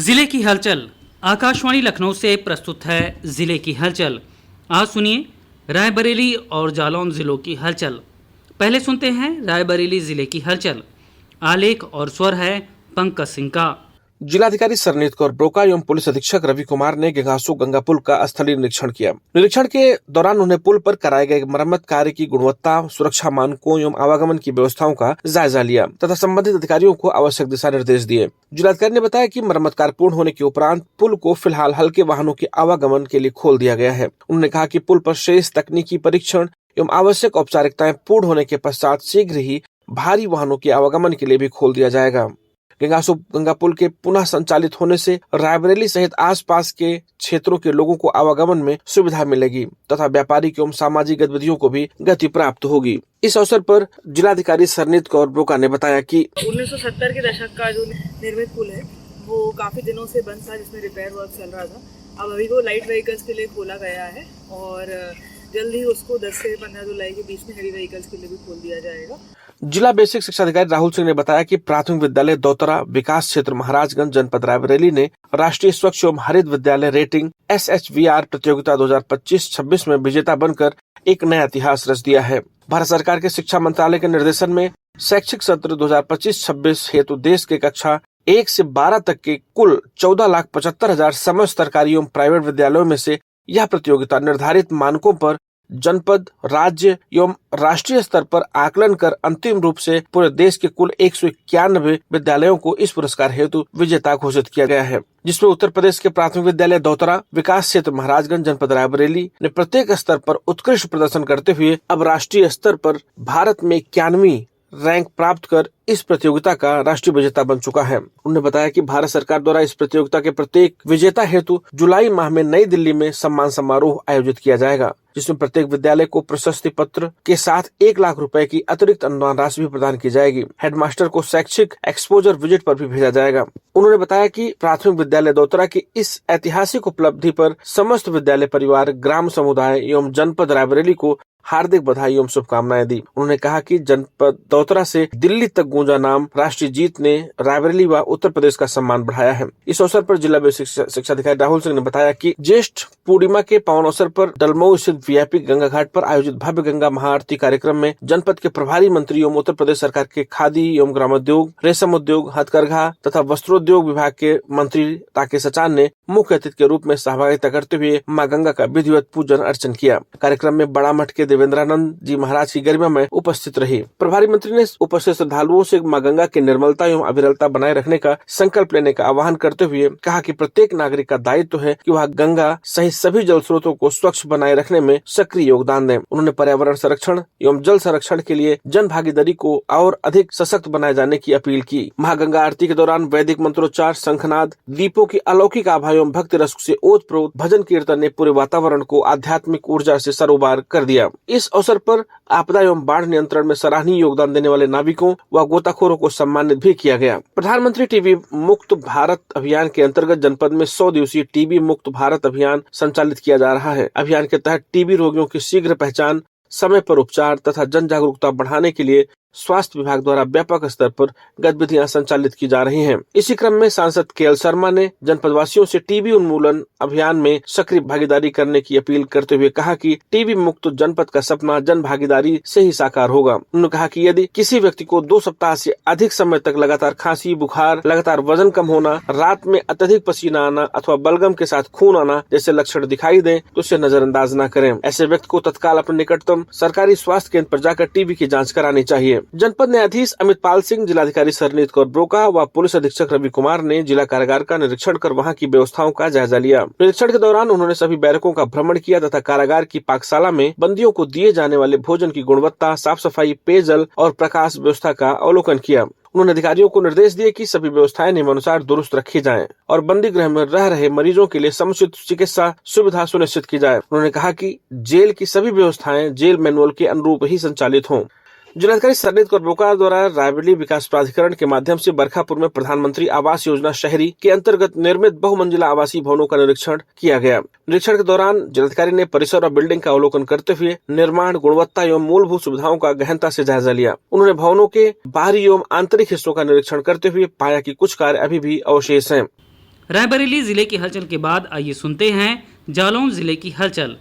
जिले की हलचल। आकाशवाणी लखनऊ से प्रस्तुत है जिले की हलचल। आज सुनिए रायबरेली और जालौन जिलों की हलचल। पहले सुनते हैं रायबरेली जिले की हलचल। आलेख और स्वर है पंकज सिंह का। जिलाधिकारी सरनीत कौर ब्रोका एवं पुलिस अधीक्षक रवि कुमार ने गेगासू गंगा पुल का स्थलीय निरीक्षण किया। निरीक्षण के दौरान उन्हें पुल पर कराए गए मरम्मत कार्य की गुणवत्ता, सुरक्षा मानकों एवं आवागमन की व्यवस्थाओं का जायजा लिया तथा संबंधित अधिकारियों को आवश्यक दिशा निर्देश दिए। जिलाधिकारी ने बताया कि मरम्मत कार्य पूर्ण होने के उपरांत पुल को फिलहाल हल्के वाहनों के आवागमन के लिए खोल दिया गया है। उन्होंने कहा कि पुल पर शेष तकनीकी परीक्षण एवं आवश्यक औपचारिकताएं पूर्ण होने के पश्चात शीघ्र ही भारी वाहनों के आवागमन के लिए भी खोल दिया जाएगा। गेगासू गंगा पुल के पुनः संचालित होने से रायबरेली सहित आसपास के क्षेत्रों के लोगों को आवागमन में सुविधा मिलेगी तथा व्यापारिक एवं सामाजिक गतिविधियों को भी गति प्राप्त होगी। इस अवसर पर जिलाधिकारी सरनीत कौर ब्रोका ने बताया कि 1970 के दशक का जो निर्मित पुल है वो काफी दिनों से बंद था, जिसमें रिपेयर वर्क चल रहा था। अब अभी वो लाइट व्हीकल्स के लिए खोला गया है और जल्द ही उसको 10 से 15 जुलाई के बीच में हेवी व्हीकल्स के लिए भी खोल दिया जाएगा। जिला बेसिक शिक्षा अधिकारी राहुल सिंह ने बताया कि प्राथमिक विद्यालय दौतरा विकास क्षेत्र महाराजगंज जनपद रायबरेली ने राष्ट्रीय स्वच्छ एवं हरित विद्यालय रेटिंग SHVR प्रतियोगिता 2025-26 में विजेता बनकर एक नया इतिहास रच दिया है। भारत सरकार के शिक्षा मंत्रालय के निर्देशन में शैक्षिक सत्र 2025-26 हेतु देश के कक्षा 1 से 12 तक के कुल 14,75,000 समस्त सरकारी एवं प्राइवेट विद्यालयों में से यह प्रतियोगिता निर्धारित मानकों पर जनपद, राज्य एवं राष्ट्रीय स्तर पर आकलन कर अंतिम रूप से पूरे देश के कुल 191 विद्यालयों को इस पुरस्कार हेतु विजेता घोषित किया गया है, जिसमें उत्तर प्रदेश के प्राथमिक विद्यालय दौतरा विकास क्षेत्र महाराजगंज जनपद रायबरेली ने प्रत्येक स्तर पर उत्कृष्ट प्रदर्शन करते हुए अब राष्ट्रीय स्तर पर भारत में 91वीं रैंक प्राप्त कर इस प्रतियोगिता का राष्ट्रीय विजेता बन चुका है। उन्होंने बताया कि भारत सरकार द्वारा इस प्रतियोगिता के प्रत्येक विजेता हेतु जुलाई माह में नई दिल्ली में सम्मान समारोह आयोजित किया जाएगा, जिसमें प्रत्येक विद्यालय को प्रशस्ति पत्र के साथ 1 लाख रुपए की अतिरिक्त अनुदान राशि भी प्रदान की जाएगी। हेडमास्टर को शैक्षिक एक्सपोजर विजिट पर भी भेजा जाएगा। उन्होंने बताया कि प्राथमिक विद्यालय दौतरा की इस ऐतिहासिक उपलब्धि पर समस्त विद्यालय परिवार, ग्राम समुदाय एवं जनपद रायबरेली को हार्दिक बधाई एवं शुभकामनाएं दी। उन्होंने कहा कि जनपद दौतरा से दिल्ली तक गूंजा नाम राष्ट्रीय जीत ने रायबरेली व उत्तर प्रदेश का सम्मान बढ़ाया है। इस अवसर पर जिला बेसिक शिक्षा अधिकारी राहुल सिंह ने बताया कि ज्येष्ठ पूर्णिमा के पावन अवसर पर डलमऊ स्थित VIP गंगा घाट पर आयोजित भव्य गंगा महाआरती कार्यक्रम में जनपद के प्रभारी मंत्री एवं उत्तर प्रदेश सरकार के खादी एवं ग्रामोद्योग, रेशम उद्योग, हथकरघा तथा वस्त्रोद्योग विभाग के मंत्री राकेश सचान ने मुख्य अतिथि के रूप में सहभागिता करते हुए मां गंगा का विधिवत पूजन अर्चन किया। कार्यक्रम में बड़ा मठ के देवेंद्रानंद जी महाराज की गरिमा में उपस्थित रही। प्रभारी मंत्री ने उपस्थित श्रद्धालुओं से मां गंगा की निर्मलता एवं अविरलता बनाए रखने का संकल्प लेने का आह्वान करते हुए कहा कि प्रत्येक नागरिक का दायित्व है कि वह गंगा सहित सभी जल स्रोतों को स्वच्छ बनाए रखने में सक्रिय योगदान दें। उन्होंने पर्यावरण संरक्षण एवं जल संरक्षण के लिए जन भागीदारी को और अधिक सशक्त बनाए जाने की अपील की। महागंगा आरती के दौरान वैदिक मंत्रोच्चार, शंखनाद, दीपों की अलौकिक आभा एवं भक्ति रस से ओतप्रोत भजन कीर्तन ने पूरे वातावरण को आध्यात्मिक ऊर्जा से सरोबार कर दिया। इस अवसर पर आपदा एवं बाढ़ नियंत्रण में सराहनीय योगदान देने वाले नाविकों व गोताखोरों को सम्मानित भी किया गया। प्रधानमंत्री टीबी मुक्त भारत अभियान के अंतर्गत जनपद में 100 दिवसीय टीबी मुक्त भारत अभियान संचालित किया जा रहा है। अभियान के तहत टीबी रोगियों की शीघ्र पहचान, समय पर उपचार तथा जन जागरूकता बढ़ाने के लिए स्वास्थ्य विभाग द्वारा व्यापक स्तर पर गतिविधियां संचालित की जा रही हैं। इसी क्रम में सांसद KL शर्मा ने जनपदवासियों से टीबी उन्मूलन अभियान में सक्रिय भागीदारी करने की अपील करते हुए कहा कि टीबी मुक्त जनपद का सपना जन भागीदारी से ही साकार होगा। उन्होंने कहा कि यदि किसी व्यक्ति को 2 सप्ताह से अधिक समय तक लगातार खांसी, बुखार, लगातार वजन कम होना, रात में अत्यधिक पसीना आना अथवा बलगम के साथ खून आना जैसे लक्षण दिखाई दें तो उसे नजरअंदाज न करें। ऐसे व्यक्ति को तत्काल अपने निकटतम सरकारी स्वास्थ्य केंद्र पर जाकर टीबी की जाँच करानी चाहिए। जनपद न्यायाधीश अमित पाल सिंह, जिलाधिकारी सरनीत कौर ब्रोका व पुलिस अधीक्षक रवि कुमार ने जिला कारागार का निरीक्षण कर वहां की व्यवस्थाओं का जायजा लिया। निरीक्षण के दौरान उन्होंने सभी बैरकों का भ्रमण किया तथा कारागार की पाकशाला में बंदियों को दिए जाने वाले भोजन की गुणवत्ता, साफ सफाई, पेयजल और प्रकाश व्यवस्था का अवलोकन किया। उन्होंने अधिकारियों को निर्देश दिए कि सभी व्यवस्थाएं नियमानुसार दुरुस्त रखी जाएं और बंदी गृह में रह रहे मरीजों के लिए समुचित चिकित्सा सुविधा सुनिश्चित की जाए। उन्होंने कहा कि जेल की सभी व्यवस्थाएं जेल मैनुअल के अनुरूप ही संचालित हों। जिलाधिकारी सरनीत कौर ब्रोका द्वारा रायबरेली विकास प्राधिकरण के माध्यम से बरखापुर में प्रधानमंत्री आवास योजना शहरी के अंतर्गत निर्मित बहुमंजिला आवासीय भवनों का निरीक्षण किया गया। निरीक्षण के दौरान जिलाधिकारी ने परिसर और बिल्डिंग का अवलोकन करते हुए निर्माण गुणवत्ता एवं मूलभूत सुविधाओं का गहनता से जायजा लिया। उन्होंने भवनों के बाहरी एवं आंतरिक हिस्सों का निरीक्षण करते हुए पाया कि कुछ कार्य अभी भी अवशेष हैं। रायबरेली जिले की हलचल के बाद आइए सुनते हैं जालौन जिले की हलचल।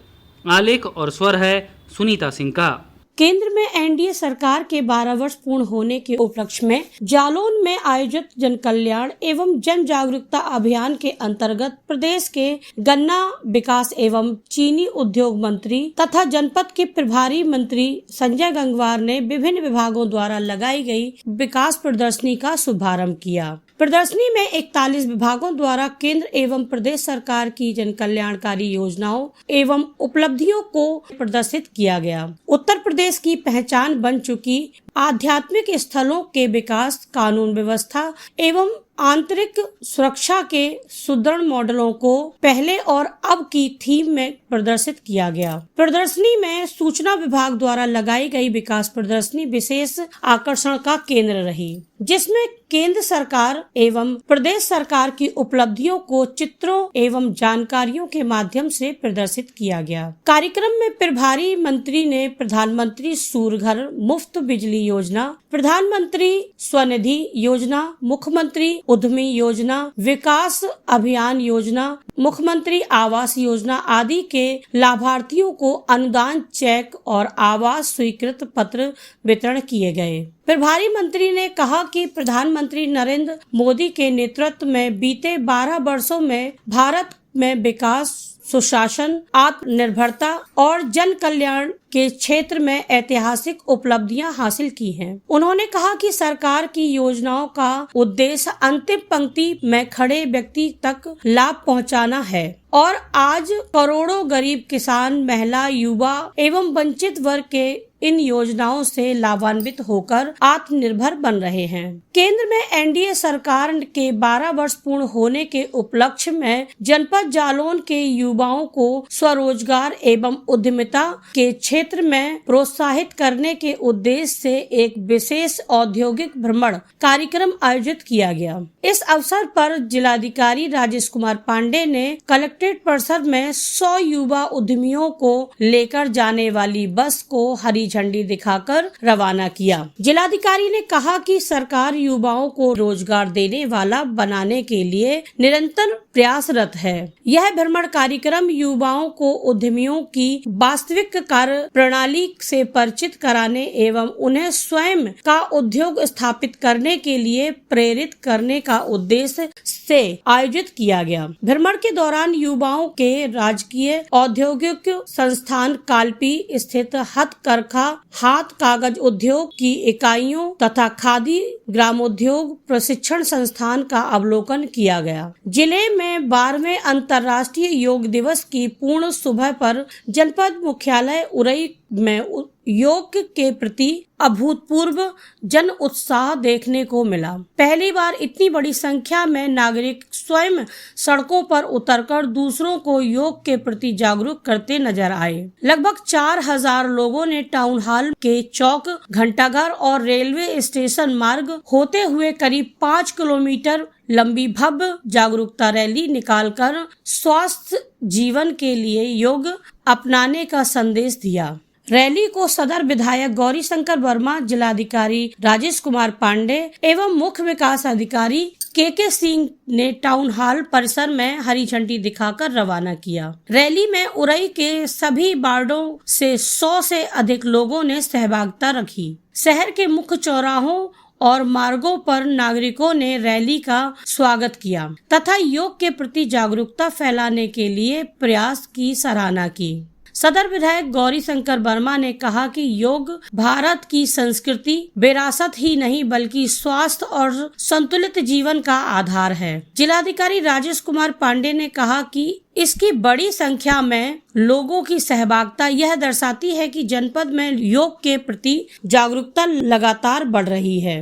आलेख और स्वर है सुनीता सिंह का। केंद्र में एनडीए सरकार के 12 वर्ष पूर्ण होने के उपलक्ष्य में जालौन में आयोजित जन कल्याण एवं जन जागरूकता अभियान के अंतर्गत प्रदेश के गन्ना विकास एवं चीनी उद्योग मंत्री तथा जनपद के प्रभारी मंत्री संजय गंगवार ने विभिन्न विभागों द्वारा लगाई गई विकास प्रदर्शनी का शुभारंभ किया। प्रदर्शनी में 41 विभागों द्वारा केंद्र एवं प्रदेश सरकार की जन कल्याणकारी योजनाओं एवं उपलब्धियों को प्रदर्शित किया गया। उत्तर प्रदेश की पहचान बन चुकी आध्यात्मिक स्थलों के विकास, कानून व्यवस्था एवं आंतरिक सुरक्षा के सुदृढ़ मॉडलों को पहले और अब की थीम में प्रदर्शित किया गया। प्रदर्शनी में सूचना विभाग द्वारा लगाई गई विकास प्रदर्शनी विशेष आकर्षण का केंद्र रही, जिसमें केंद्र सरकार एवं प्रदेश सरकार की उपलब्धियों को चित्रों एवं जानकारियों के माध्यम से प्रदर्शित किया गया। कार्यक्रम में प्रभारी मंत्री ने प्रधानमंत्री सूर्यघर मुफ्त बिजली योजना, प्रधानमंत्री स्वनिधि योजना, मुख्यमंत्री उद्यमी योजना, विकास अभियान योजना, मुख्यमंत्री आवास योजना आदि के लाभार्थियों को अनुदान चेक और आवास स्वीकृत पत्र वितरण किए गए। प्रभारी मंत्री ने कहा कि प्रधानमंत्री नरेंद्र मोदी के नेतृत्व में बीते 12 वर्षों में भारत में विकास, सुशासन, आत्मनिर्भरता और जन कल्याण के क्षेत्र में ऐतिहासिक उपलब्धियां हासिल की हैं। उन्होंने कहा कि सरकार की योजनाओं का उद्देश्य अंतिम पंक्ति में खड़े व्यक्ति तक लाभ पहुंचाना है और आज करोड़ों गरीब किसान, महिला, युवा एवं वंचित वर्ग के इन योजनाओं से लाभान्वित होकर आत्मनिर्भर बन रहे हैं। केंद्र में एनडीए सरकार के 12 वर्ष पूर्ण होने के उपलक्ष्य में जनपद जालौन के युवाओं को स्वरोजगार एवं उद्यमिता के क्षेत्र में प्रोत्साहित करने के उद्देश्य से एक विशेष औद्योगिक भ्रमण कार्यक्रम आयोजित किया गया। इस अवसर पर जिलाधिकारी राजेश कुमार पांडे ने कलेक्ट्रेट परिसर में 100 युवा उद्यमियों को लेकर जाने वाली बस को हरी झंडी दिखाकर रवाना किया। जिलाधिकारी ने कहा कि सरकार युवाओं को रोजगार देने वाला बनाने के लिए निरंतर प्रयासरत है। यह भ्रमण कार्यक्रम युवाओं को उद्यमियों की वास्तविक कार्य प्रणाली से परिचित कराने एवं उन्हें स्वयं का उद्योग स्थापित करने के लिए प्रेरित करने का उद्देश्य से आयोजित किया गया। भ्रमण के दौरान युवाओं के राजकीय औद्योगिक संस्थान कालपी स्थित हथकरघा, हाथ कागज उद्योग की इकाइयों तथा खादी ग्रामोद्योग प्रशिक्षण संस्थान का अवलोकन किया गया। जिले में 12वें अंतर्राष्ट्रीय योग दिवस की पूर्ण सुबह पर जनपद मुख्यालय उरई में योग के प्रति अभूतपूर्व जन उत्साह देखने को मिला। पहली बार इतनी बड़ी संख्या में नागरिक स्वयं सड़कों पर उतरकर दूसरों को योग के प्रति जागरूक करते नजर आए। लगभग 4000 लोगों ने टाउन हॉल के चौक, घंटाघर और रेलवे स्टेशन मार्ग होते हुए करीब 5 किलोमीटर लंबी भव्य जागरूकता रैली निकालकर स्वस्थ जीवन के लिए योग अपनाने का संदेश दिया। रैली को सदर विधायक गौरी शंकर वर्मा, जिलाधिकारी राजेश कुमार पांडे एवं मुख्य विकास अधिकारी के सिंह ने टाउन हॉल परिसर में हरी झंडी दिखाकर रवाना किया। रैली में उरई के सभी वार्डों से 100 से अधिक लोगों ने सहभागिता रखी। शहर के मुख्य चौराहों और मार्गों पर नागरिकों ने रैली का स्वागत किया तथा योग के प्रति जागरूकता फैलाने के लिए प्रयास की सराहना की। सदर विधायक गौरी शंकर वर्मा ने कहा कि योग भारत की संस्कृति, विरासत ही नहीं बल्कि स्वास्थ्य और संतुलित जीवन का आधार है। जिलाधिकारी राजेश कुमार पांडे ने कहा कि इसकी बड़ी संख्या में लोगों की सहभागिता यह दर्शाती है कि जनपद में योग के प्रति जागरूकता लगातार बढ़ रही है।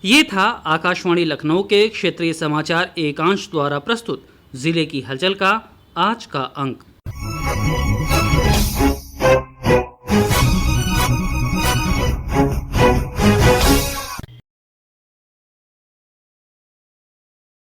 ये था आकाशवाणी लखनऊ के क्षेत्रीय समाचार एकांश द्वारा प्रस्तुत जिले की हलचल का आज का अंक।